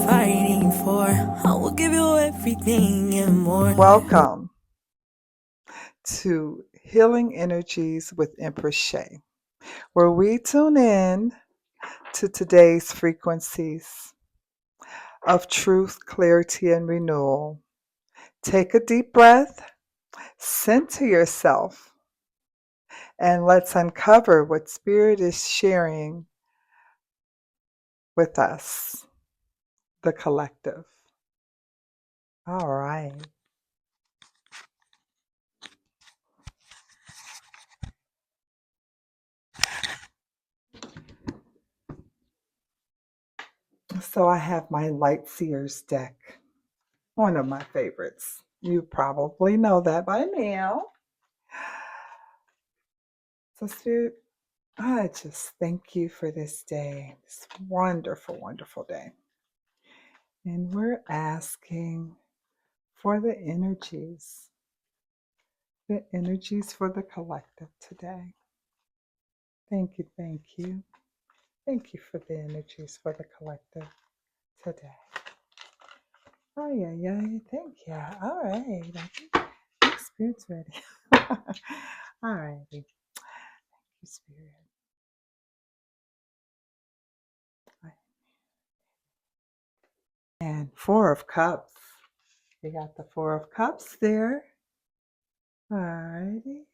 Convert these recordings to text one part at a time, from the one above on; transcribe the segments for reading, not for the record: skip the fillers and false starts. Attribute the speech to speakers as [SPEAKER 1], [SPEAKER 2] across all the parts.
[SPEAKER 1] fighting for. I will give you everything and more.
[SPEAKER 2] Welcome to Healing Energies with Empress Shay, where we tune in to today's frequencies of truth, clarity, and renewal. Take a deep breath, center yourself, and let's uncover what Spirit is sharing with us, the collective. All right. So I have my Light Seers deck, one of my favorites. You probably know that by now. So, Spirit, I just thank you for this day, this wonderful, wonderful day. And we're asking for the energies for the collective today. Thank you, thank you. Thank you for the energies for the collective today. Oh, yeah, thank you. All right. I think Spirit's ready. All righty. Thank you, Spirit. And Four of Cups. You got the Four of Cups there. All righty.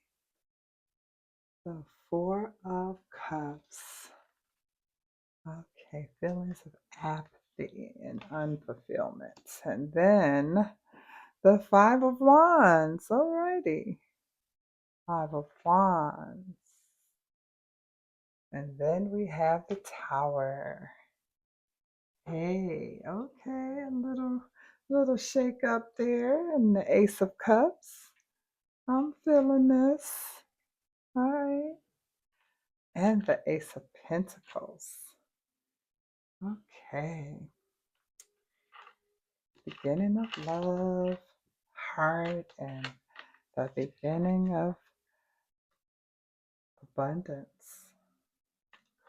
[SPEAKER 2] The Four of Cups. Okay, feelings of apathy and unfulfillment. And then the Five of Wands. Alrighty. Five of Wands. And then we have the Tower. Hey, okay, a little shake up there. And the Ace of Cups. I'm feeling this. All right. And the Ace of Pentacles. Okay. Beginning of love, heart, and the beginning of abundance.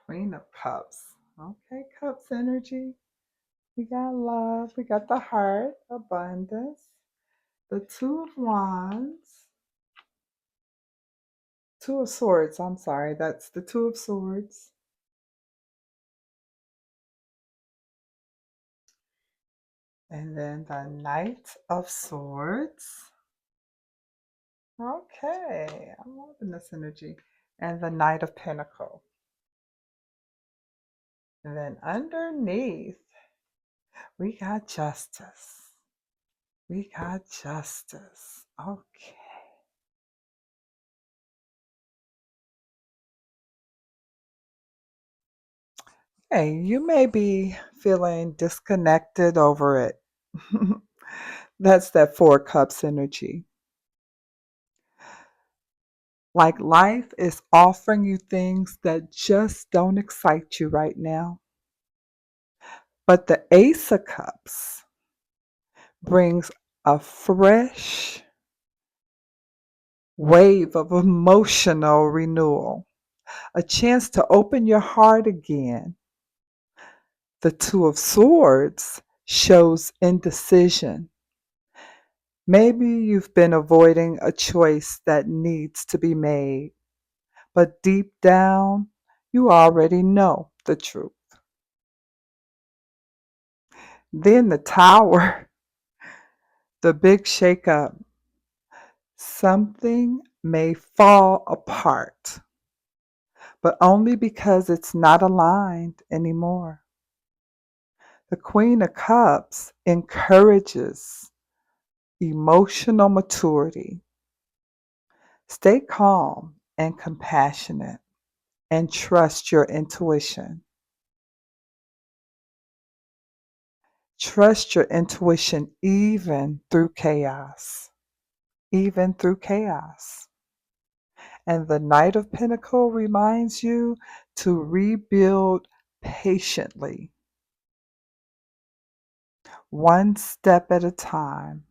[SPEAKER 2] Queen of Cups. Okay, Cups energy. We got love, we got the heart, abundance. The Two of Wands. Two of Swords, I'm sorry, that's the Two of Swords. And then the Knight of Swords. Okay, I'm loving this energy. And the Knight of Pentacles. And then underneath, we got Justice. We got Justice. Okay. Hey, you may be feeling disconnected over it. That's that Four Cups energy. Like life is offering you things that just don't excite you right now. But the Ace of Cups brings a fresh wave of emotional renewal, a chance to open your heart again. The Two of Swords shows indecision. Maybe you've been avoiding a choice that needs to be made, but deep down, you already know the truth. Then the Tower, the big shakeup. Something may fall apart, but only because it's not aligned anymore. The Queen of Cups encourages emotional maturity. Stay calm and compassionate and trust your intuition. Trust your intuition even through chaos. Even through chaos. And the Knight of Pentacles reminds you to rebuild patiently, one step at a time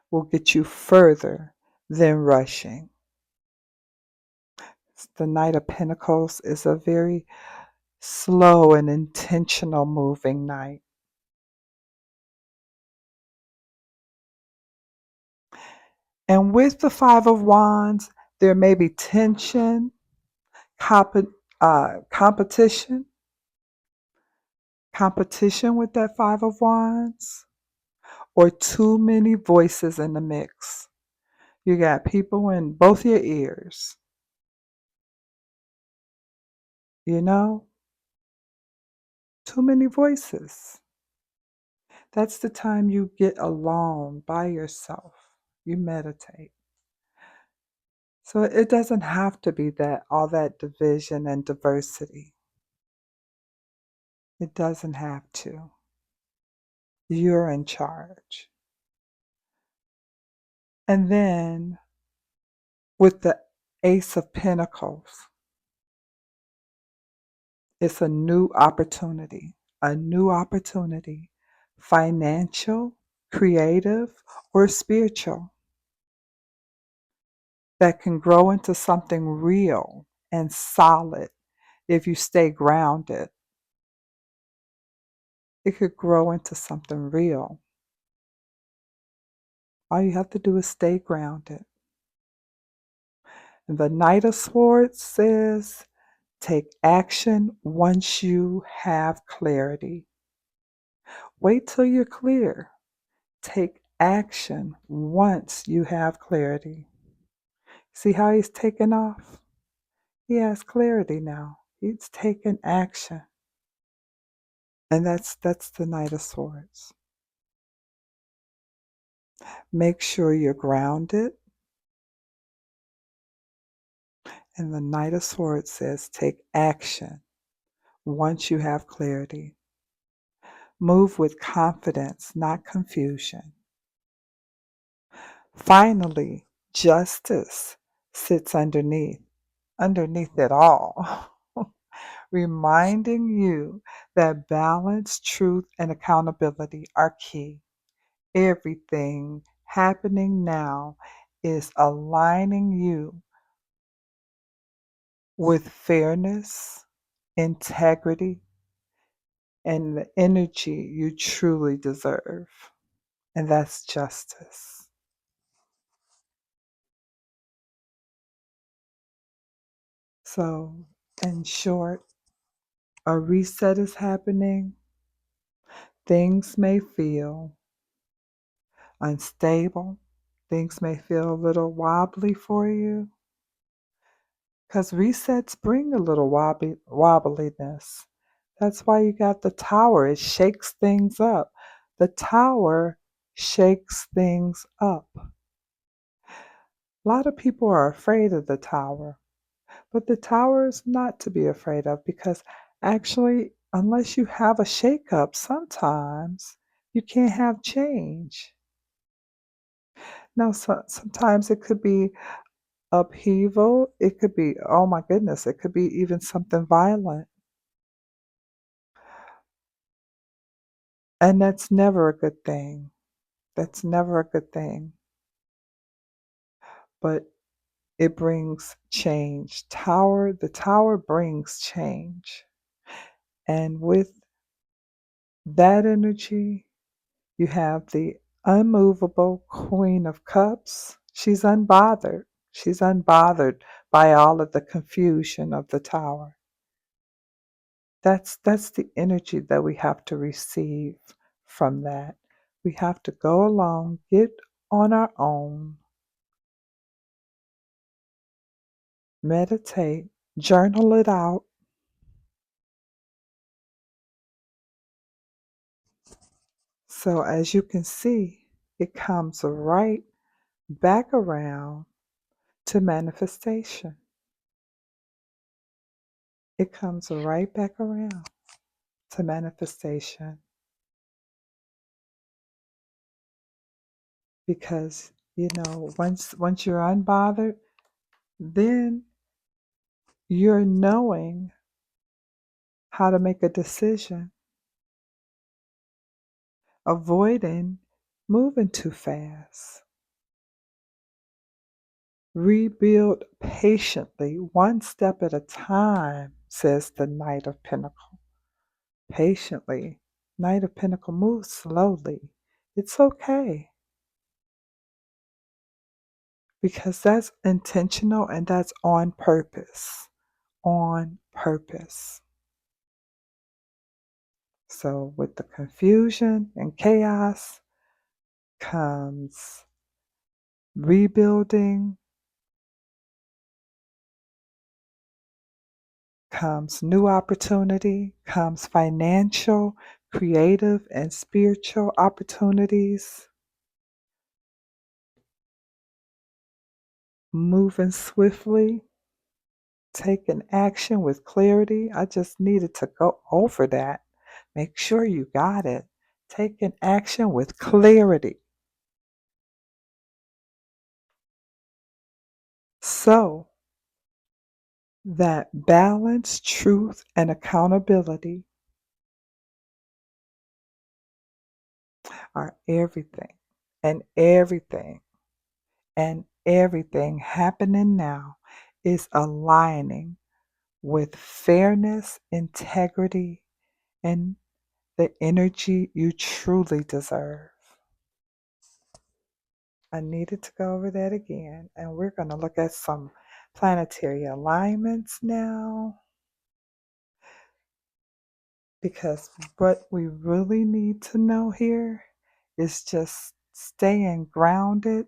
[SPEAKER 2] will get you further than rushing. The Knight of Pentacles is a very slow and intentional moving night. And with the Five of Wands, there may be tension, competition, competition with that Five of Wands, or too many voices in the mix. You got people in both your ears, you know? Too many voices. That's the time you get alone by yourself. You meditate. So it doesn't have to be that all that division and diversity. It doesn't have to. You're in charge. And then with the Ace of Pentacles, it's a new opportunity, financial, creative, or spiritual, that can grow into something real and solid if you stay grounded. It could grow into something real. All you have to do is stay grounded. And the Knight of Swords says, take action once you have clarity. Wait till you're clear. Take action once you have clarity. See how he's taken off? He has clarity now. He's taken action. And that's the Knight of Swords. Make sure you're grounded. And the Knight of Swords says, take action once you have clarity. Move with confidence, not confusion. Finally, justice sits underneath it all, reminding you that balance, truth, and accountability are key. Everything happening now is aligning you with fairness, integrity, and the energy you truly deserve. And that's justice. So, in short, a reset is happening. Things may feel unstable. Things may feel a little wobbly for you because resets bring a little wobbliness. That's why you got the tower. It shakes things up. The tower shakes things up. A lot of people are afraid of the tower, but the tower is not to be afraid of because actually, unless you have a shakeup, sometimes you can't have change. Now, sometimes it could be upheaval. It could be, oh my goodness, it could be even something violent. And that's never a good thing. That's never a good thing. But it brings change. The tower brings change. And with that energy, you have the unmovable Queen of Cups. She's unbothered. She's unbothered by all of the confusion of the tower. That's the energy that we have to receive from that. We have to go along, get on our own, meditate, journal it out. So as you can see, it comes right back around to manifestation. It comes right back around to manifestation because once you're unbothered, then you're knowing how to make a decision, avoiding moving too fast. Rebuild patiently, one step at a time. says the Knight of Pentacles. Patiently, Knight of Pentacles, move slowly. It's okay because that's intentional and that's on purpose. On purpose. So, with the confusion and chaos comes rebuilding, comes new opportunity, comes financial, creative, and spiritual opportunities, moving swiftly, taking action with clarity. I just needed to go over that. Make sure you got it. Taking action with clarity. So that balance, truth, and accountability are everything. And everything happening now is aligning with fairness, integrity, and the energy you truly deserve. I needed to go over that again, and we're going to look at some planetary alignments now because what we really need to know here is just staying grounded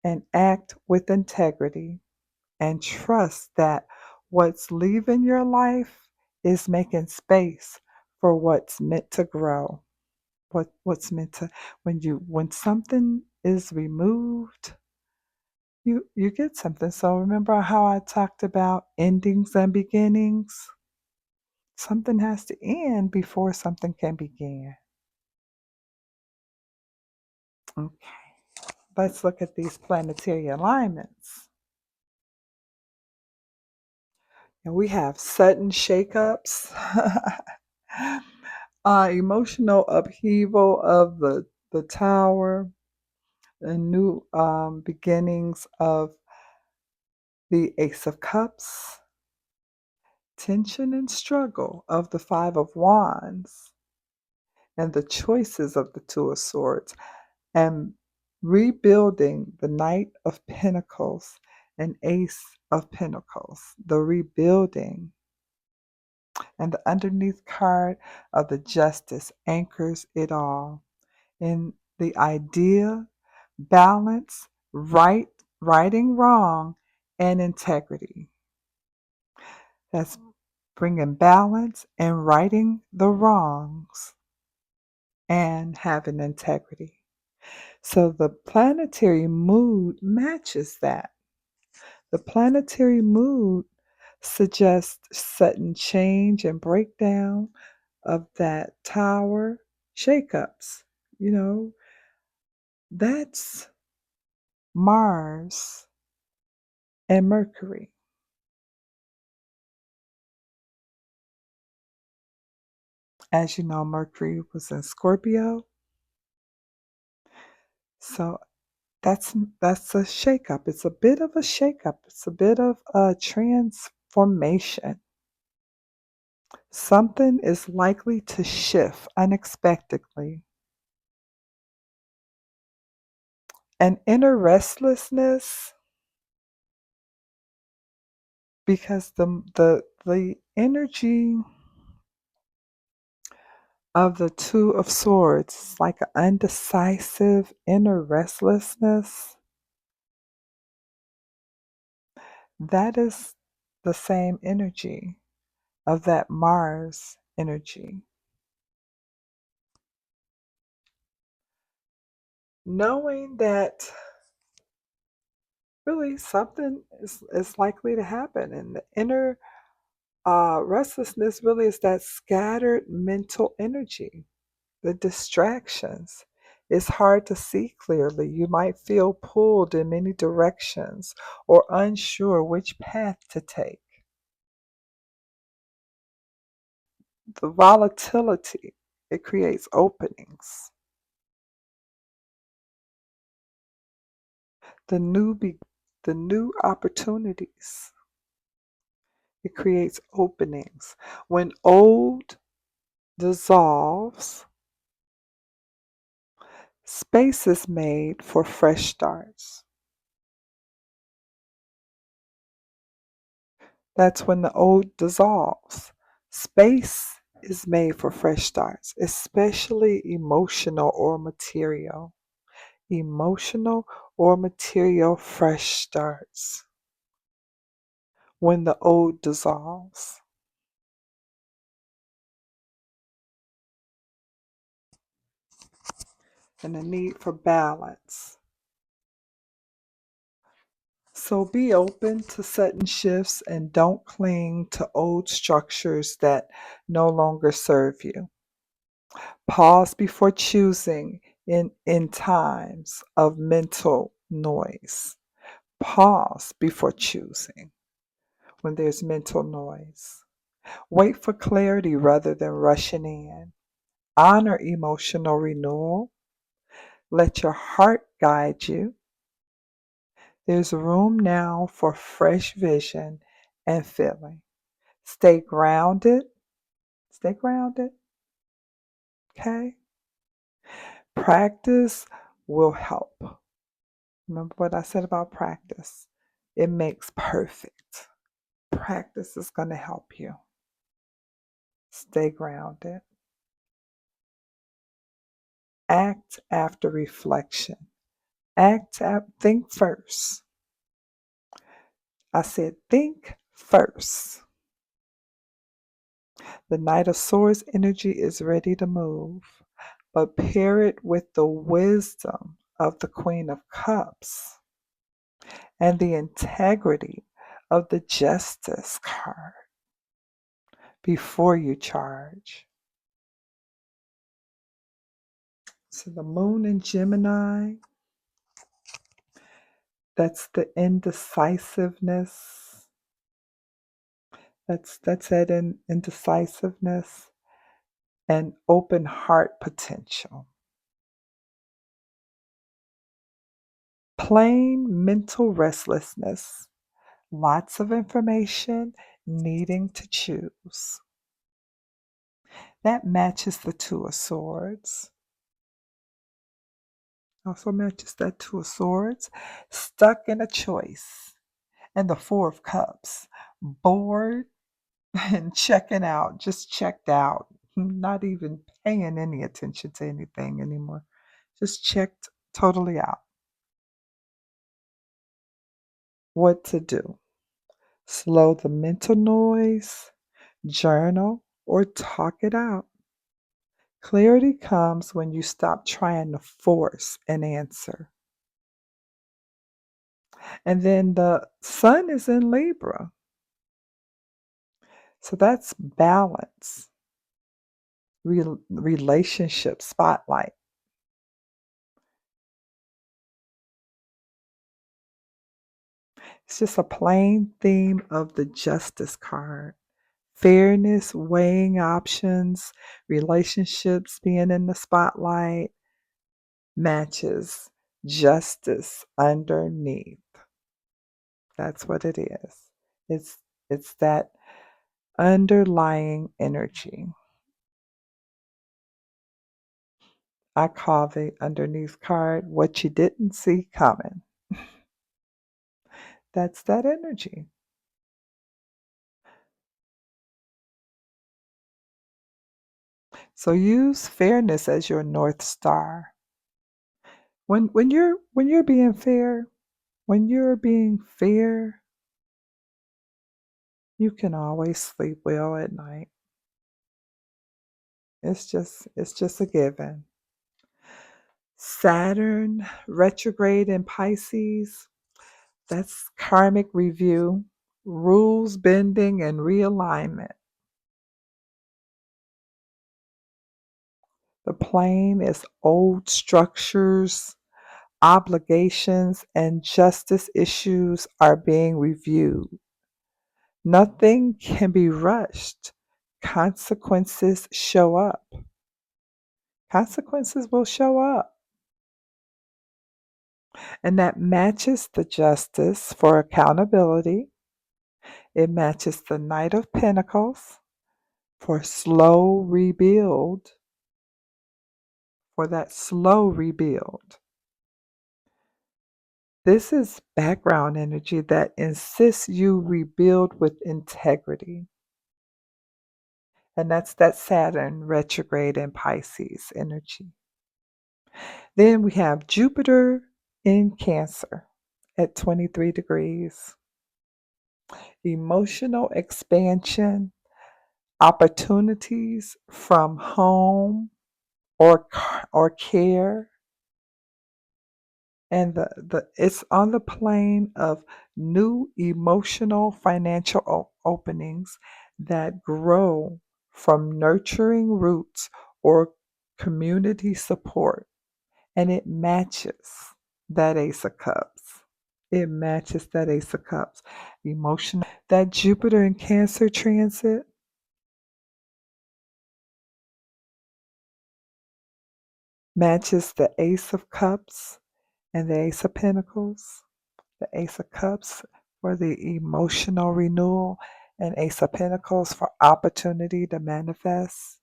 [SPEAKER 2] and act with integrity and trust that what's leaving your life is making space for what's meant to grow. What's meant to when something is removed, you get something. So remember how I talked about endings and beginnings? Something has to end before something can begin. Okay, let's look at these planetary alignments. And we have sudden shakeups, emotional upheaval of the tower, and new beginnings of the Ace of Cups, tension and struggle of the Five of Wands, and the choices of the Two of Swords, and rebuilding the Knight of Pentacles and Ace of Pentacles, the rebuilding. And the underneath card of the Justice anchors it all in the idea, balance, righting wrong, and integrity. That's bringing balance and righting the wrongs and having integrity. So the planetary mood matches that. The planetary mood suggests sudden change and breakdown of that tower shakeups. You know, that's Mars and Mercury. As you know, Mercury was in Scorpio. So that's a shakeup. It's a bit of a shakeup. It's a bit of a transformation. Something is likely to shift unexpectedly. An inner restlessness because the energy of the Two of Swords is like an undecisive inner restlessness. That is the same energy of that Mars energy. Knowing that really something is likely to happen, and the inner restlessness really is that scattered mental energy, the distractions. It's hard to see clearly. You might feel pulled in many directions or unsure which path to take. The volatility, it creates openings. The new be- the new opportunities. It creates openings. When old dissolves, space is made for fresh starts. That's when the old dissolves. Space is made for fresh starts, especially emotional or material. Emotional or material fresh starts when the old dissolves. And the need for balance. So be open to sudden shifts and don't cling to old structures that no longer serve you. Pause before choosing in times of mental noise. Pause before choosing when there's mental noise. Wait for clarity rather than rushing in. Honor emotional renewal. Let your heart guide you. There's room now for fresh vision and feeling. Stay grounded. Stay grounded. Okay? Practice will help. Remember what I said about practice? It makes perfect. Practice is going to help you. Stay grounded. Act after reflection. Think first. I said think first. The Knight of Swords energy is ready to move, but pair it with the wisdom of the Queen of Cups and the integrity of the Justice card before you charge. So the Moon in Gemini, that's the indecisiveness. That's that indecisiveness and open heart potential. Plain mental restlessness, lots of information, needing to choose. That matches the Two of Swords. Also matches that Two of Swords. Stuck in a choice. And the Four of Cups. Bored and checking out, just checked out. Not even paying any attention to anything anymore. Just checked totally out. What to do? Slow the mental noise, journal, or talk it out. Clarity comes when you stop trying to force an answer. And then the sun is in Libra. So that's balance, relationship spotlight. It's just a plain theme of the justice card. Fairness, weighing options, relationships being in the spotlight matches justice underneath. That's what it is. It's that underlying energy. I call the underneath card what you didn't see coming. That's that energy. So use fairness as your north star. When you're being fair, when you're being fair, you can always sleep well at night. It's just a given. Saturn retrograde in Pisces, that's karmic review, rules bending and realignment. The plane is old structures, obligations, and justice issues are being reviewed. Nothing can be rushed. Consequences show up. Consequences will show up. And that matches the justice for accountability It matches the Knight of Pentacles for slow rebuild, for that slow rebuild. This is background energy that insists you rebuild with integrity. And that's that Saturn retrograde in Pisces energy. Then we have Jupiter in Cancer at 23 degrees. Emotional expansion, opportunities from home or care, and it's on the plane of new emotional financial openings that grow from nurturing roots or community support, and it matches that Ace of Cups. It matches that Ace of Cups. Emotional. That Jupiter in Cancer transit matches the Ace of Cups and the Ace of Pentacles. The Ace of Cups for the emotional renewal, and Ace of Pentacles for opportunity to manifest.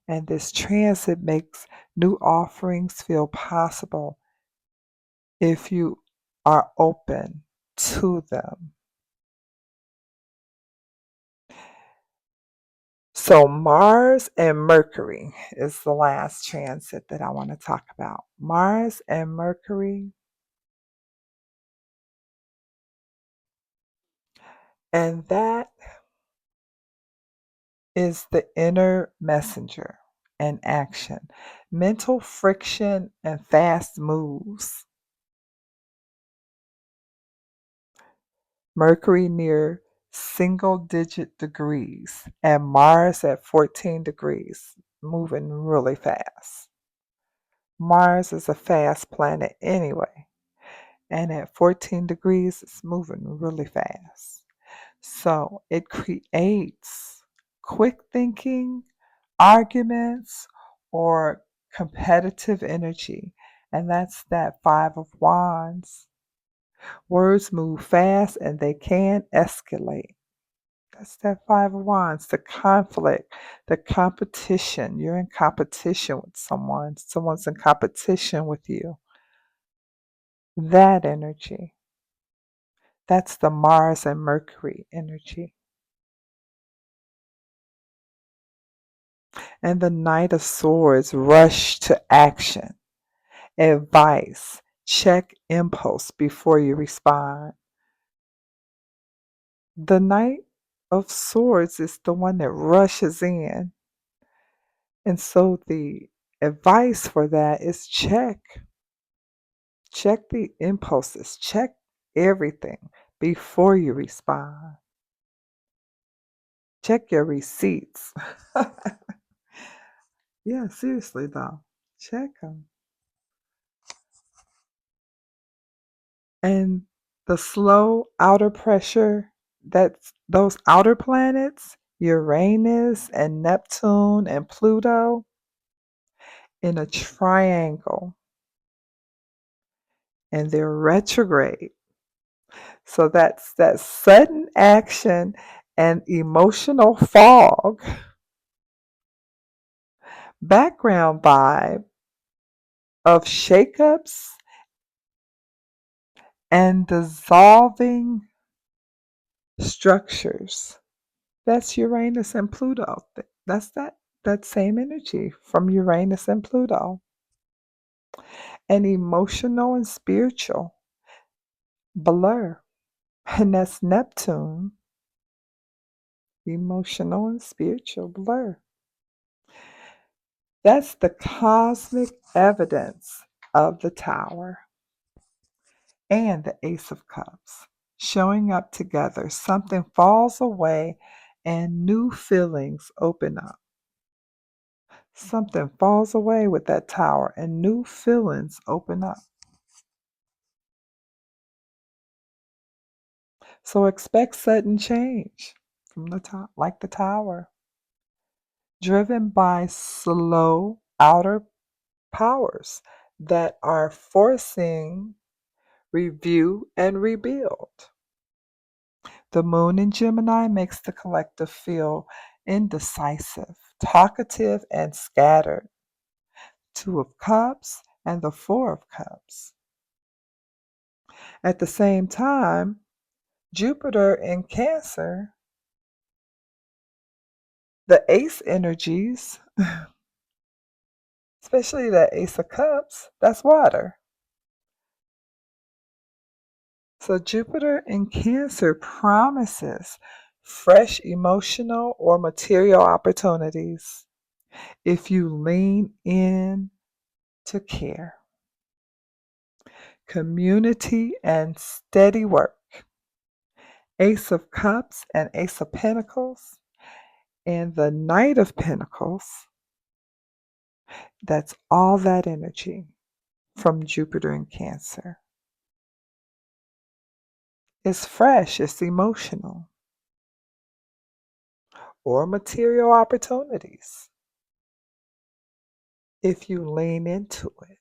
[SPEAKER 2] And this transit makes new offerings feel possible if you are open to them. So, Mars and Mercury is the last transit that I want to talk about. Mars and Mercury, and that is the inner messenger and action, mental friction, and fast moves. Mercury near single digit degrees and Mars at 14 degrees, moving really fast. Mars is a fast planet anyway, and at 14 degrees, it's moving really fast. So it creates quick thinking, arguments, or competitive energy. And that's that Five of Wands. Words move fast and they can escalate. That's that Five of Wands, the conflict, the competition. You're in competition with someone, someone's in competition with you. That energy. That's the Mars and Mercury energy. And the Knight of Swords, rush to action, advice, check impulse before you respond. The Knight of Swords is the one that rushes in. And so the advice for that is check the impulses, check everything before you respond. Check your receipts. Yeah, seriously though, check them. And the slow outer pressure, that's those outer planets, Uranus and Neptune and Pluto, in a triangle, and they're retrograde. So that's that sudden action and emotional fog. Background vibe of shakeups and dissolving structures. That's Uranus and Pluto. That's that same energy from Uranus and Pluto. And emotional and spiritual blur. And that's Neptune. Emotional and spiritual blur. That's the cosmic evidence of the Tower and the Ace of Cups. Showing up together, something falls away and new feelings open up. Something falls away with that Tower and new feelings open up. So expect sudden change from the top, like the Tower, driven by slow outer powers that are forcing review and rebuild. The moon in Gemini makes the collective feel indecisive, talkative, and scattered. Two of Cups and the Four of Cups. At the same time, Jupiter in Cancer, the ace energies, especially the Ace of Cups, that's water. So Jupiter in Cancer promises fresh emotional or material opportunities if you lean in to care, community, and steady work. Ace of Cups and Ace of Pentacles and the Knight of Pentacles. That's all that energy from Jupiter in Cancer. It's fresh, it's emotional, or material opportunities if you lean into it.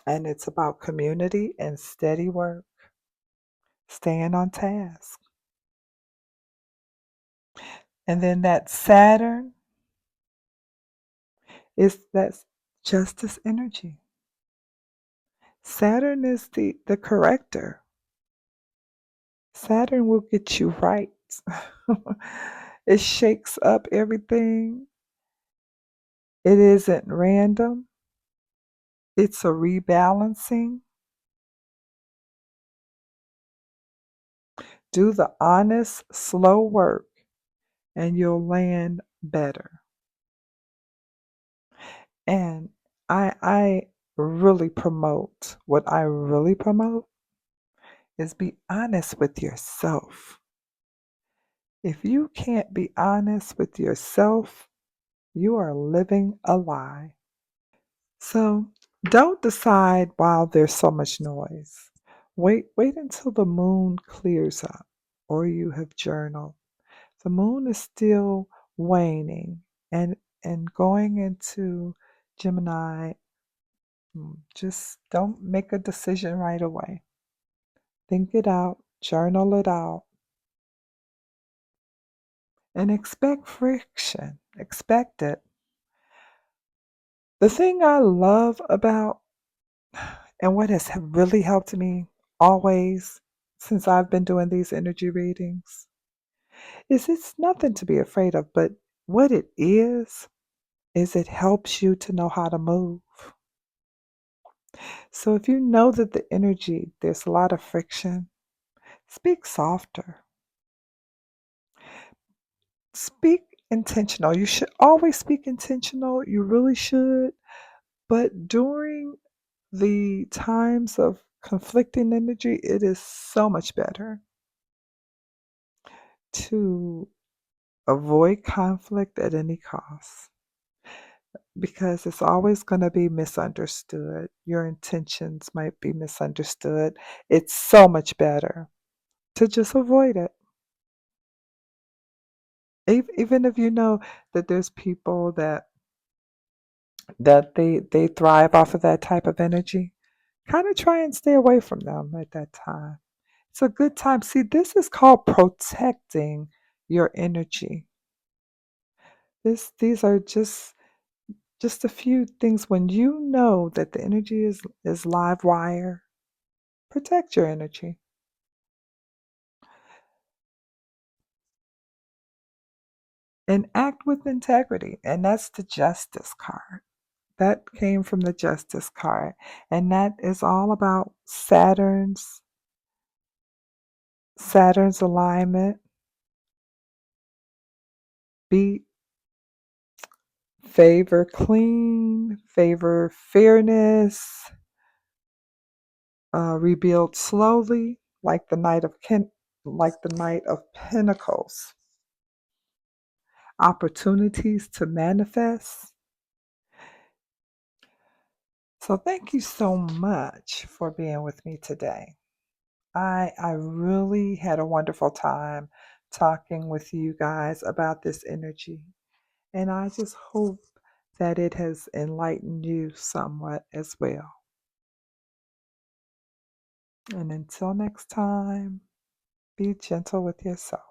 [SPEAKER 2] And it's about community and steady work, staying on task. And then that Saturn that's justice energy. Saturn is the corrector. Saturn will get you right. It shakes up everything. It isn't random. It's a rebalancing. Do the honest, slow work and you'll land better. And I really promote, what I really promote is be honest with yourself. If you can't be honest with yourself, you are living a lie. So don't decide while there's so much noise. Wait until the moon clears up or you have journaled. The moon is still waning and going into Gemini. Just don't make a decision right away. Think it out, journal it out, and expect friction. Expect it. The thing I love about, and what has really helped me always since I've been doing these energy readings, is it's nothing to be afraid of, but what it is it helps you to know how to move. So if you know that the energy, there's a lot of friction, speak softer. Speak intentional. You should always speak intentional. You really should. But during the times of conflicting energy, it is so much better to avoid conflict at any cost because it's always going to be misunderstood. Your intentions might be misunderstood. It's so much better to just avoid it. Even if you know that there's people that they thrive off of that type of energy, kind of try and stay away from them at that time. It's a good time. See, this is called protecting your energy. These are just a few things when you know that the energy is live wire. Protect your energy and act with integrity. And that's the Justice card. That came from the Justice card. And that is all about Saturn's alignment. Be favor clean, favor fairness, rebuild slowly, like the Knight of Pentacles. Opportunities to manifest. So thank you so much for being with me today. I really had a wonderful time talking with you guys about this energy. And I just hope that it has enlightened you somewhat as well. And until next time, be gentle with yourself.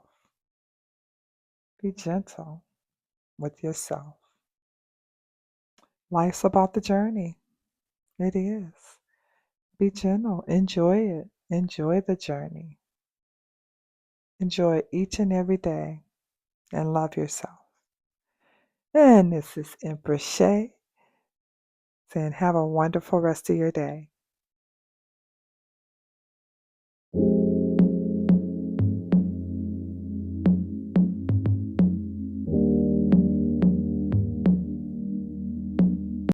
[SPEAKER 2] Be gentle with yourself. Life's about the journey. It is. Be gentle. Enjoy it. Enjoy the journey. Enjoy each and every day and love yourself. And this is Empress Shay saying, have a wonderful rest of your day.